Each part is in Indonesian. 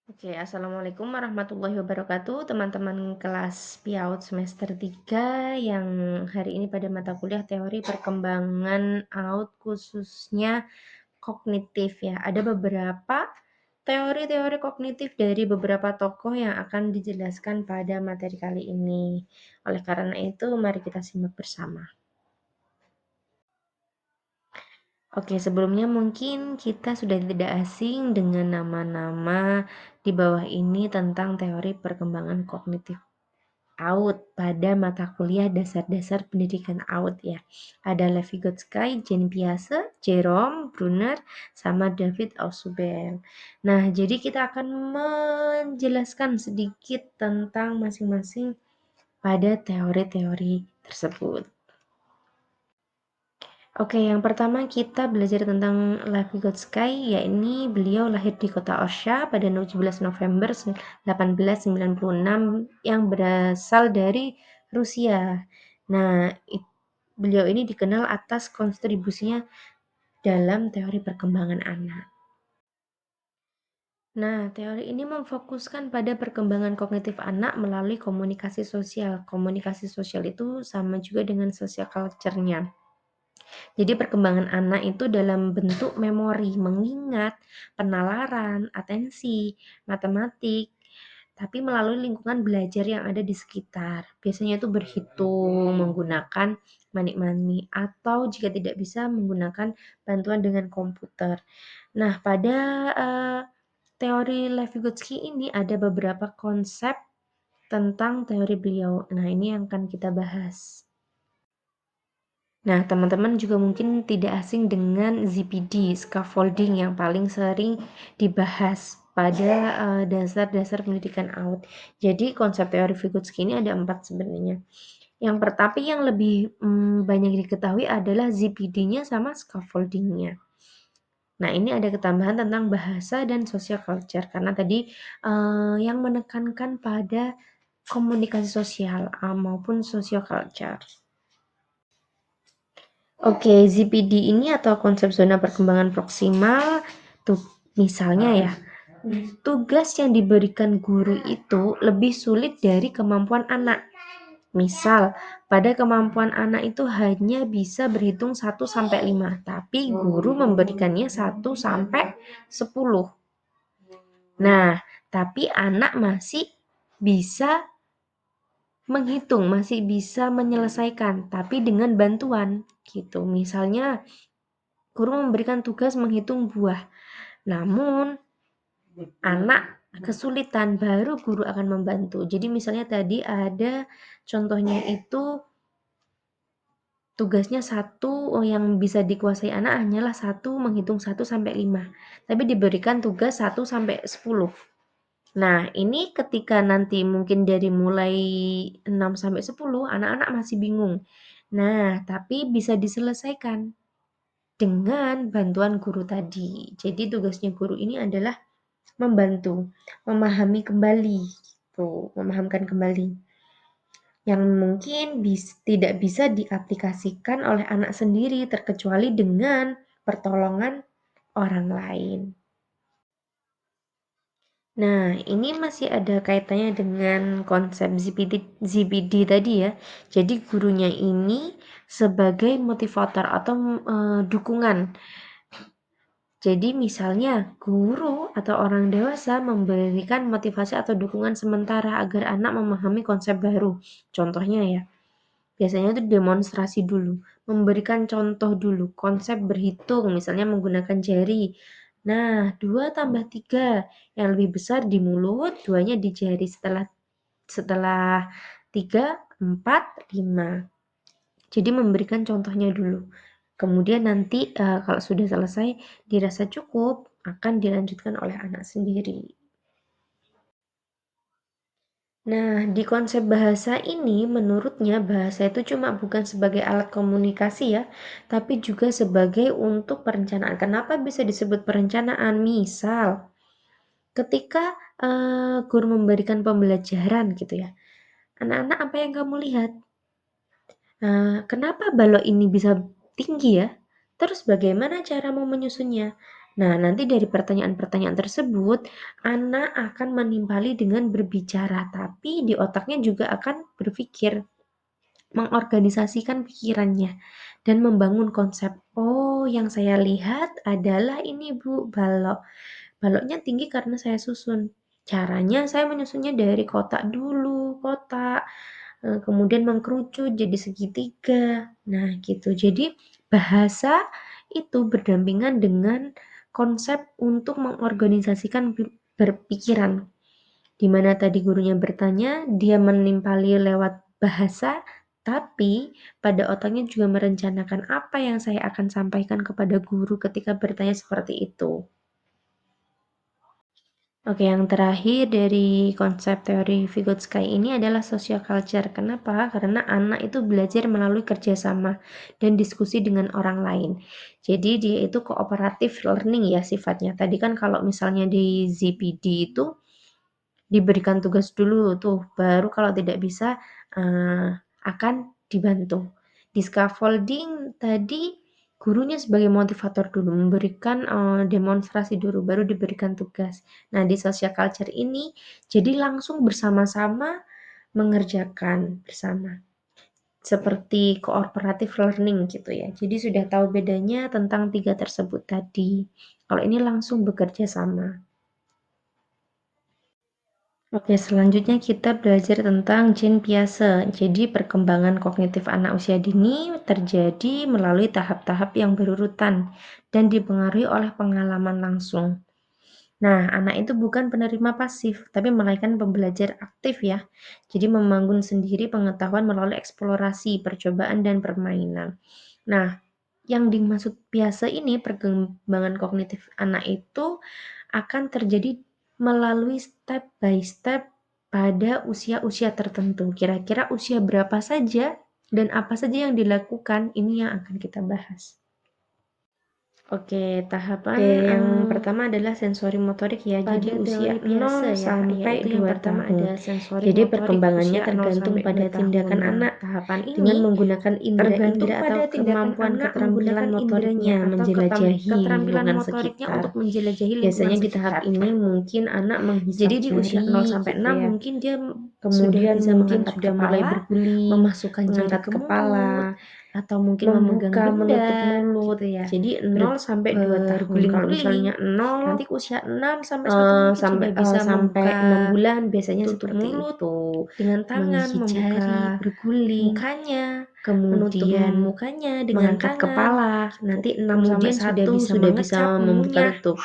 Oke, Assalamualaikum warahmatullahi wabarakatuh, teman-teman kelas PIAUD semester 3 yang hari ini pada mata kuliah teori perkembangan AUD khususnya kognitif ya. Ada beberapa teori-teori kognitif dari beberapa tokoh yang akan dijelaskan pada materi kali ini. Oleh karena itu, mari kita simak bersama. Oke, sebelumnya mungkin kita sudah tidak asing dengan nama-nama di bawah ini tentang teori perkembangan kognitif AUD pada mata kuliah dasar-dasar pendidikan AUD ya. Ada Levi Vygotsky, Jean Piaget, Jerome Bruner, sama David Ausubel. Nah, jadi kita akan menjelaskan sedikit tentang masing-masing pada teori-teori tersebut. Oke, yang pertama kita belajar tentang Lev Vygotsky, yakni beliau lahir di kota Orsha pada 17 November 1896 yang berasal dari Rusia. Nah, beliau ini dikenal atas kontribusinya dalam teori perkembangan anak. Nah, teori ini memfokuskan pada perkembangan kognitif anak melalui komunikasi sosial. Komunikasi sosial itu sama juga dengan social culture-nya. Jadi perkembangan anak itu dalam bentuk memori, mengingat, penalaran, atensi, matematik, tapi melalui lingkungan belajar yang ada di sekitar. Biasanya itu berhitung, menggunakan manik-manik, atau jika tidak bisa menggunakan bantuan dengan komputer. Nah, pada teori Lev Vygotsky ini ada beberapa konsep tentang teori beliau. Nah, ini yang akan kita bahas. Nah, teman-teman juga mungkin tidak asing dengan ZPD, scaffolding yang paling sering dibahas pada dasar-dasar pendidikan AUD. Jadi konsep teori Vygotsky ini ada 4 sebenarnya. Yang pertama yang lebih banyak diketahui adalah ZPD-nya sama scaffolding-nya. Nah, ini ada ketambahan tentang bahasa dan social culture karena tadi yang menekankan pada komunikasi sosial maupun social culture. Oke, ZPD ini atau konsep zona perkembangan proksimal, tuh misalnya ya, tugas yang diberikan guru itu lebih sulit dari kemampuan anak. Misal, pada kemampuan anak itu hanya bisa berhitung 1 sampai 5, tapi guru memberikannya 1 sampai 10. Nah, tapi anak masih bisa menghitung, masih bisa menyelesaikan, tapi dengan bantuan gitu. Misalnya guru memberikan tugas menghitung buah. Namun anak kesulitan, baru guru akan membantu. Jadi misalnya tadi ada contohnya itu tugasnya 1 yang bisa dikuasai anak hanyalah 1 menghitung 1 sampai 5. Tapi diberikan tugas 1 sampai 10. Nah, ini ketika nanti mungkin dari mulai 6 sampai 10 anak-anak masih bingung. Nah, tapi bisa diselesaikan dengan bantuan guru tadi. Jadi tugasnya guru ini adalah membantu, memahami kembali, gitu, memahamkan kembali. Yang mungkin tidak bisa diaplikasikan oleh anak sendiri terkecuali dengan pertolongan orang lain. Nah, ini masih ada kaitannya dengan konsep ZPD tadi ya. Jadi gurunya ini sebagai motivator atau dukungan. Jadi misalnya guru atau orang dewasa memberikan motivasi atau dukungan sementara agar anak memahami konsep baru. Contohnya ya, biasanya itu demonstrasi dulu, memberikan contoh dulu, konsep berhitung, misalnya menggunakan jari. Nah, 2 tambah 3, yang lebih besar di mulut, 2-nya di jari. Setelah 3, 4, 5. Jadi memberikan contohnya dulu. Kemudian nanti kalau sudah selesai dirasa cukup, akan dilanjutkan oleh anak sendiri. Nah, di konsep bahasa ini menurutnya bahasa itu cuma bukan sebagai alat komunikasi ya, tapi juga sebagai untuk perencanaan. Kenapa bisa disebut perencanaan? Misal, ketika guru memberikan pembelajaran gitu ya, anak-anak apa yang kamu lihat? Kenapa balok ini bisa tinggi ya? Terus bagaimana caramu menyusunnya? Nah, nanti dari pertanyaan-pertanyaan tersebut, anak akan menimpali dengan berbicara, tapi di otaknya juga akan berpikir, mengorganisasikan pikirannya, dan membangun konsep. Oh, yang saya lihat adalah ini Bu, balok. Baloknya tinggi karena saya susun. Caranya saya menyusunnya dari kotak dulu, kotak, kemudian mengkerucut jadi segitiga. Nah, gitu. Jadi bahasa itu berdampingan dengan konsep untuk mengorganisasikan berpikiran. Di mana tadi gurunya bertanya, dia menimpali lewat bahasa, tapi pada otaknya juga merencanakan apa yang saya akan sampaikan kepada guru ketika bertanya seperti itu. Oke, yang terakhir dari konsep teori Vygotsky ini adalah social culture. Kenapa? Karena anak itu belajar melalui kerjasama dan diskusi dengan orang lain. Jadi dia itu cooperative learning ya sifatnya. Tadi kan kalau misalnya di ZPD itu diberikan tugas dulu tuh, baru kalau tidak bisa akan dibantu. Di scaffolding tadi gurunya sebagai motivator dulu, memberikan demonstrasi dulu, baru diberikan tugas. Nah, di social culture ini jadi langsung bersama-sama mengerjakan bersama. Seperti cooperative learning gitu ya. Jadi sudah tahu bedanya tentang 3 tersebut tadi. Kalau ini langsung bekerja sama. Oke, selanjutnya kita belajar tentang Jean Piaget. Jadi perkembangan kognitif anak usia dini terjadi melalui tahap-tahap yang berurutan dan dipengaruhi oleh pengalaman langsung. Nah, anak itu bukan penerima pasif, tapi melainkan pembelajar aktif ya. Jadi membangun sendiri pengetahuan melalui eksplorasi, percobaan, dan permainan. Nah, yang dimaksud biasa ini perkembangan kognitif anak itu akan terjadi melalui step by step pada usia-usia tertentu. Kira-kira usia berapa saja dan apa saja yang dilakukan, ini yang akan kita bahas. Oke, tahapan yang pertama adalah sensori motorik ya. Jadi usia 0 sampai 2 tahun. Jadi perkembangannya tergantung pada tindakan anak Tahapan dengan ini menggunakan indera indera atau kemampuan keterampilan motoriknya menjelajahi lingkungan sekitar. untuk menjelajahi Biasanya lingkungan di tahap sekitar. ini mungkin anak menghisap Jadi di usia 0 jari sampai gitu 6 ya. mungkin dia sudah Kemudian bisa mungkin mengangkat sudah mulai kepala, berguling, memasukkan jari mengangkat ke mulut, kepala, atau mungkin memegang membuka, menutup benda mulut. gitu ya. Jadi 0 sampai 2 tahun. Kalau Berguling-guling. misalnya 0 Nanti usia 6 sampai 1 mungkin sampai sudah bisa sampai membuka 6 bulan biasanya tutup seperti mulut itu. dengan tangan, Menggigit membuka jari, berguling, mukanya, menutup kemudian mukanya dengan mengangkat tangan. kepala. Gitu. Nanti 6 sampai Kemudian 1 sudah bisa bisa membuka mengunyah tutup.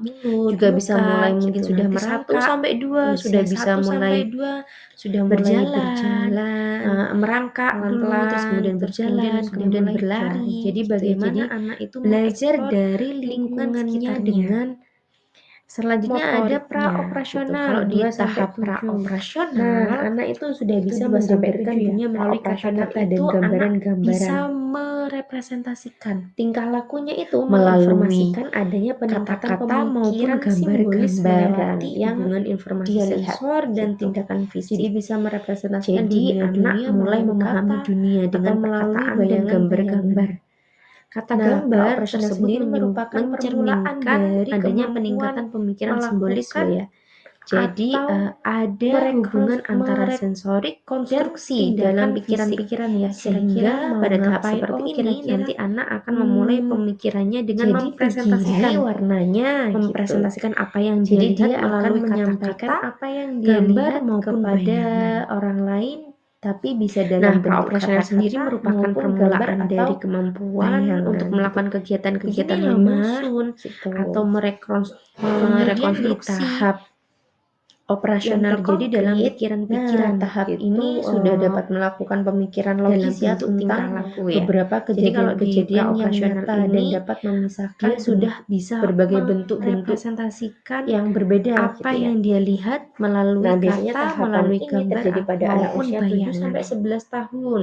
mulut, Juga bisa muka mulai mungkin gitu. sudah Nanti 1 merangkak, sampai 2 sudah usia bisa 1 sampai mulai 2 sudah mulai berjalan, berjalan merangkak dulu, terus pelan-pelan, kemudian terus kemudian berjalan, sudah kemudian mulai jalan berlari Jadi gitu ya. bagaimana Jadi anak itu belajar mengeksplor dari lingkungan lingkungannya sekitarnya. dengan Selanjutnya ada motoriknya gitu. praoperasional Kalau di 2 sampai tahap 7. praoperasional, Nah, anak itu sudah itu bisa 2 sampai menjabarkan 7 ya. dunia melalui Praoperasional kata-kata dan itu anak gambaran-gambaran. bisa merepresentasikan Tingkah lakunya itu melalui menginformasikan adanya peningkatan kata-kata maupun pemikiran simbolis gambar-gambaran melewati yang hubungan informasi dia lihat sensor dan gitu. tindakan Jadi fisik. bisa merepresentasikan Jadi anak dunia-dunia mulai melalui memahami kata dunia atau dengan melalui perkataan dan bayangan-bayangan. gambar-gambar. Kata Nah, gambar praoperasional tersebut sendiri merupakan permulaan mencerminkan dari adanya kemampuan peningkatan pemikiran simbolis loh melakukan ya. Jadi atau ada hubungan antara sensorik dan merekonstruksi dalam tindakan fisik. pikiran-pikiran ya. Kira-kira Sehingga mau pada tahap ngapain? seperti Oh, ini kira-kira nanti anak akan memulai pemikirannya dengan jadi mempresentasikan, begini warnanya gitu. mempresentasikan apa yang dia Jadi lihat dia akan melalui menyampaikan kata-kata, apa yang dia gambar lihat maupun kepada bayangan. orang lain, tapi bisa Nah, dalam bentuk praoperasional sendiri kata-kata merupakan maupun gambar permulaan atau dari kemampuan untuk bayangan melakukan gitu. kegiatan-kegiatan Begini loh, Ma, menyusun gitu. atau Kemudian di merekonstruksi tahap yang operasional terjadi dalam konkret. pikiran-pikiran Nah, tahap gitu, ini sudah dapat melakukan pemikiran dalam logis ya bentuk tingkah tentang laku ya. beberapa Jadi kalau di kejadian-kejadian yang praoperasional nyata dan ini dapat memisahkan dia sudah bisa berbagai bentuk-bentuk merepresentasikan yang berbeda apa gitu ya. yang dia lihat melalui Nah, biasanya kata, tahapan melalui ini gambar terjadi pada anak maupun usia 7 bayangan. sampai 11 tahun.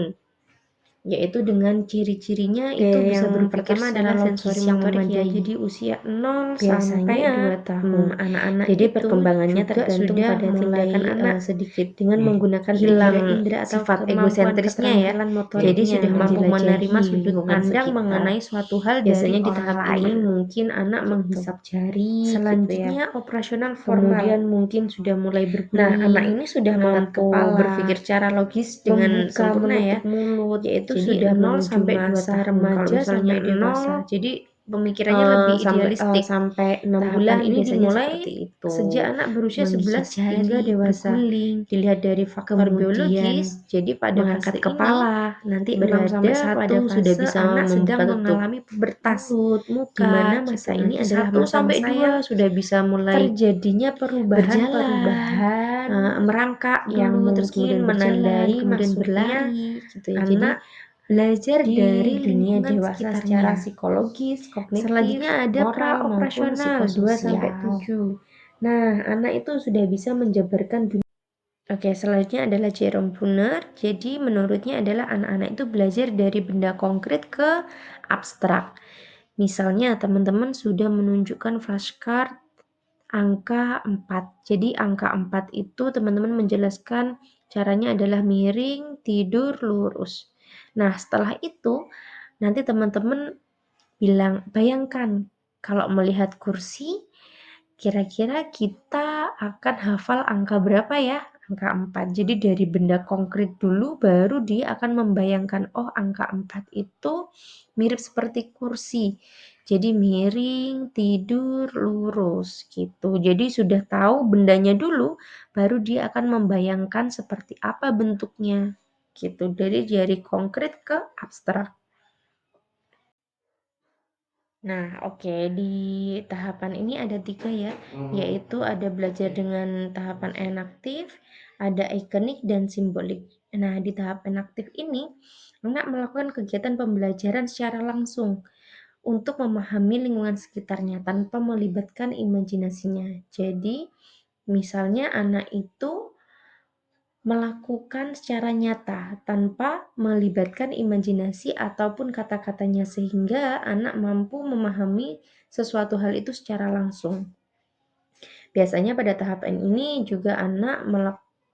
yaitu dengan ciri-cirinya Oke, itu bisa yang berpikir pertama secara adalah logis sensori yang motorik ya. memadai. Jadi usia 0 sampai Biasanya 2 tahun. anak-anak Jadi itu perkembangannya juga tergantung sudah pada tindakan mulai anak sedikit dengan menggunakan hilang indera-indera atau sifat kemampuan egosentrisnya ya. keterampilan Jadi motoriknya sudah mampu menerima menjelajahi sudut lingkungan pandang sekitar. mengenai suatu hal dari Biasanya di orang tahap ini lain. mungkin anak Gitu. menghisap jari gitu ya. Selanjutnya operasional Kemudian formal. mungkin sudah mulai Nah, anak berguling, ini sudah mengangkat mampu kepala, berpikir secara logis dengan membuka, sempurna ya, menutup mulut, yaitu jadi sudah 0 menuju sampai 2 masa tahun. Kalau remaja misalnya sampai 0 dewasa. Jadi pemikirannya lebih idealistik. sampai 6 bulan Tahapan ini biasanya dimulai seperti itu. sejak anak berusia Menggigit 11 hingga jari, dewasa. berguling, Dilihat dari faktor kemudian biologis, jadi pada mengangkat fase ini kepala. Nanti 6 sampai berada pada 1 sudah fase bisa anak sedang membuka tutup mengalami pubertas, mulut, di muka mana gitu. masa ini Nanti adalah satu masa sampai masa yang 2 sudah bisa mulai terjadinya berjalan, perubahan-perubahan merangkak yang dulu, terus mungkin kemudian berjalan, menandai kemudian masuknya berlari gitu ya. Jadi anak belajar di dari dunia lingkungan dewasa secara sekitarnya. psikologis, kognitif, Selanjutnya ada moral maupun pra-operasional 2 sampai psikososial. 7. Nah, anak itu sudah bisa menjabarkan dunia. Oke, selanjutnya adalah Jerome Bruner. Jadi menurutnya adalah anak-anak itu belajar dari benda konkret ke abstrak. Misalnya teman-teman sudah menunjukkan flashcard angka 4. Jadi angka 4 itu teman-teman menjelaskan caranya adalah miring, tidur, lurus. Nah, setelah itu nanti teman-teman bilang, bayangkan kalau melihat kursi, kira-kira kita akan hafal angka berapa ya? Angka 4. Jadi dari benda konkret dulu baru dia akan membayangkan, oh angka 4 itu mirip seperti kursi. Jadi miring, tidur, lurus gitu. Jadi sudah tahu bendanya dulu, baru dia akan membayangkan seperti apa bentuknya gitu. Dari konkret ke abstrak. Nah, oke, di tahapan ini ada 3 ya, yaitu ada belajar dengan tahapan enaktif, ada ikonik, dan simbolik. Nah, di tahap enaktif ini, anak melakukan kegiatan pembelajaran secara langsung untuk memahami lingkungan sekitarnya tanpa melibatkan imajinasinya. Jadi, misalnya anak itu melakukan secara nyata tanpa melibatkan imajinasi ataupun kata-katanya sehingga anak mampu memahami sesuatu hal itu secara langsung. Biasanya pada tahapan ini juga anak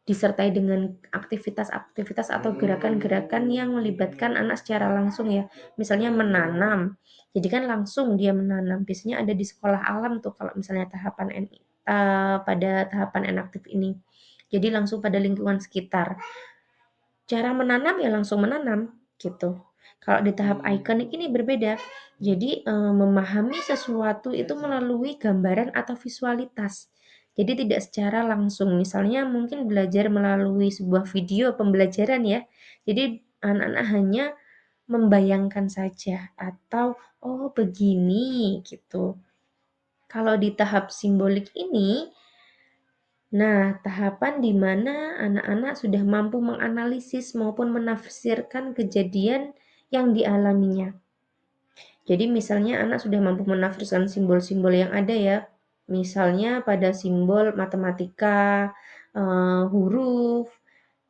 disertai dengan aktivitas-aktivitas atau gerakan-gerakan yang melibatkan anak secara langsung ya. Misalnya menanam. Jadi kan langsung dia menanam. Biasanya ada di sekolah alam tuh kalau misalnya pada tahapan enaktif ini. Jadi langsung pada lingkungan sekitar. Cara menanam ya langsung menanam gitu. Kalau di tahap ikonik ini berbeda. Jadi memahami sesuatu itu melalui gambaran atau visualitas. Jadi tidak secara langsung. Misalnya mungkin belajar melalui sebuah video pembelajaran ya. Jadi anak-anak hanya membayangkan saja atau oh begini gitu. Kalau di tahap simbolik ini, nah, tahapan di mana anak-anak sudah mampu menganalisis maupun menafsirkan kejadian yang dialaminya. Jadi misalnya anak sudah mampu menafsirkan simbol-simbol yang ada ya. Misalnya pada simbol matematika, huruf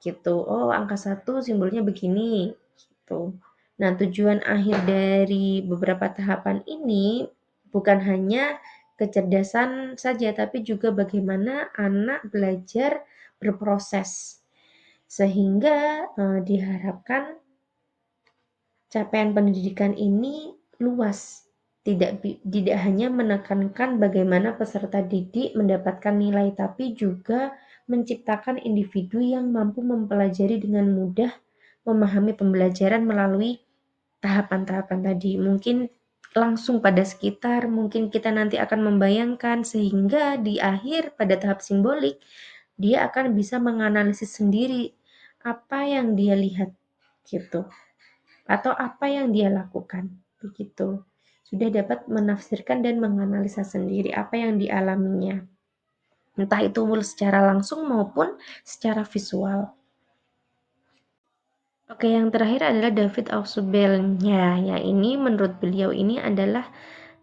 gitu. Oh, angka 1 simbolnya begini gitu. Nah, tujuan akhir dari beberapa tahapan ini bukan hanya kecerdasan saja, tapi juga bagaimana anak belajar berproses. Sehingga diharapkan capaian pendidikan ini luas, tidak hanya menekankan bagaimana peserta didik mendapatkan nilai, tapi juga menciptakan individu yang mampu mempelajari dengan mudah, memahami pembelajaran melalui tahapan-tahapan tadi. Mungkin langsung pada sekitar, mungkin kita nanti akan membayangkan sehingga di akhir pada tahap simbolik dia akan bisa menganalisis sendiri apa yang dia lihat gitu atau apa yang dia lakukan begitu. Sudah dapat menafsirkan dan menganalisa sendiri apa yang dialaminya. Entah itu secara langsung maupun secara visual. Oke, yang terakhir adalah David Ausubel. Ya, ini menurut beliau ini adalah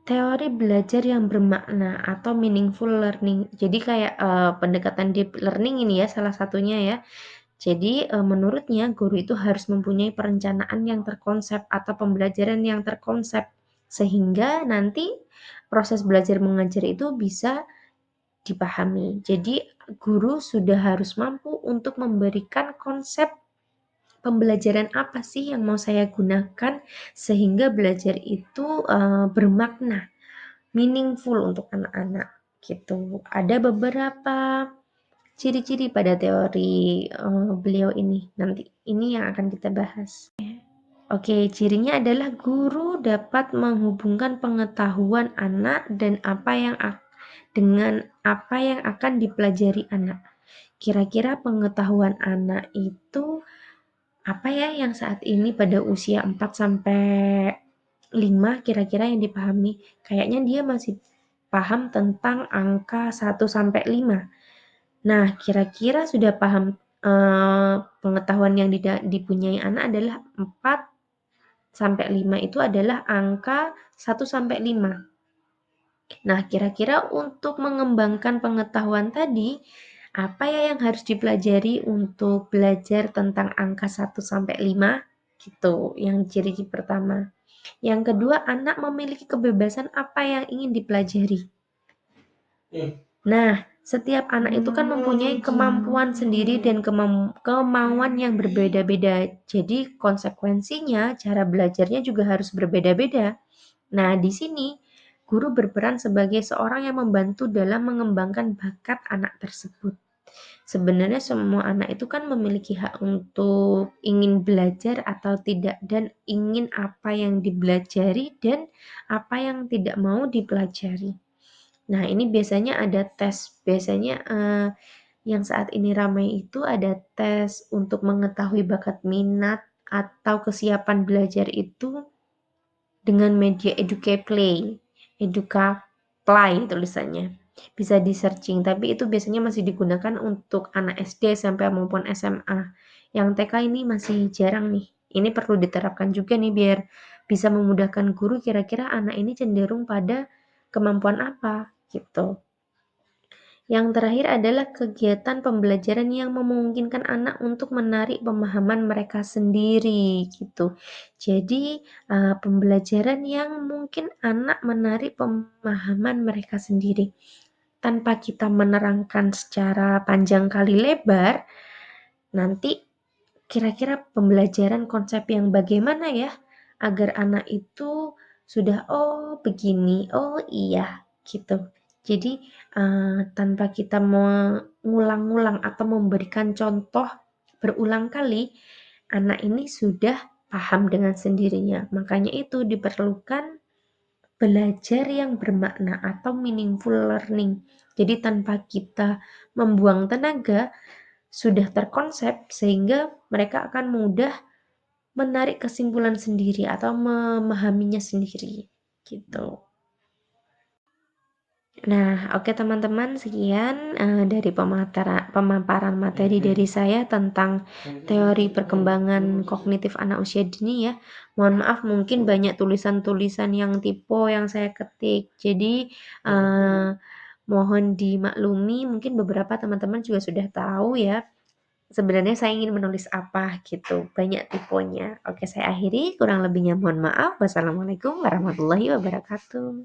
teori belajar yang bermakna atau meaningful learning. Jadi kayak pendekatan deep learning ini ya salah satunya ya. Jadi menurutnya guru itu harus mempunyai perencanaan yang terkonsep atau pembelajaran yang terkonsep sehingga nanti proses belajar mengajar itu bisa dipahami. Jadi guru sudah harus mampu untuk memberikan konsep pembelajaran apa sih yang mau saya gunakan sehingga belajar itu bermakna, meaningful untuk anak-anak gitu. Ada beberapa ciri-ciri pada teori beliau ini. Nanti ini yang akan kita bahas. Oke, cirinya adalah guru dapat menghubungkan pengetahuan anak dan dengan apa yang akan dipelajari anak. Kira-kira pengetahuan anak itu apa ya yang saat ini pada usia 4 sampai 5 kira-kira yang dipahami? Kayaknya dia masih paham tentang angka 1 sampai 5. Nah, kira-kira sudah paham pengetahuan yang dipunyai anak adalah 4 sampai 5 itu adalah angka 1 sampai 5. Nah, kira-kira untuk mengembangkan pengetahuan tadi, apa ya yang harus dipelajari untuk belajar tentang angka 1 sampai 5? Gitu, yang ciri pertama. Yang kedua, anak memiliki kebebasan apa yang ingin dipelajari. Nah, setiap anak itu kan mempunyai kemampuan sendiri dan kemauan yang berbeda-beda. Jadi konsekuensinya cara belajarnya juga harus berbeda-beda. Nah, di sini guru berperan sebagai seorang yang membantu dalam mengembangkan bakat anak tersebut. Sebenarnya semua anak itu kan memiliki hak untuk ingin belajar atau tidak dan ingin apa yang dipelajari dan apa yang tidak mau dipelajari. Nah, ini biasanya ada tes. Biasanya yang saat ini ramai itu ada tes untuk mengetahui bakat minat atau kesiapan belajar itu dengan media Educaplay tulisannya. Bisa di-searching, tapi itu biasanya masih digunakan untuk anak SD, SMP maupun SMA. Yang TK ini masih jarang nih. Ini perlu diterapkan juga nih biar bisa memudahkan guru kira-kira anak ini cenderung pada kemampuan apa gitu. Yang terakhir adalah kegiatan pembelajaran yang memungkinkan anak untuk menarik pemahaman mereka sendiri gitu. Jadi pembelajaran yang mungkin anak menarik pemahaman mereka sendiri. Tanpa kita menerangkan secara panjang kali lebar, nanti kira-kira pembelajaran konsep yang bagaimana ya agar anak itu sudah oh begini, oh iya gitu. Jadi tanpa kita mengulang-ulang atau memberikan contoh berulang kali, anak ini sudah paham dengan sendirinya. Makanya itu diperlukan belajar yang bermakna atau meaningful learning. Jadi tanpa kita membuang tenaga, sudah terkonsep sehingga mereka akan mudah menarik kesimpulan sendiri atau memahaminya sendiri gitu. Nah, oke teman-teman, sekian dari pemaparan materi dari saya tentang teori perkembangan kognitif anak usia dini ya. Mohon maaf mungkin banyak tulisan-tulisan yang typo yang saya ketik. Jadi mohon dimaklumi, mungkin beberapa teman-teman juga sudah tahu ya sebenarnya saya ingin menulis apa gitu, banyak tiponya. Oke, saya akhiri, kurang lebihnya mohon maaf. Wassalamualaikum warahmatullahi wabarakatuh.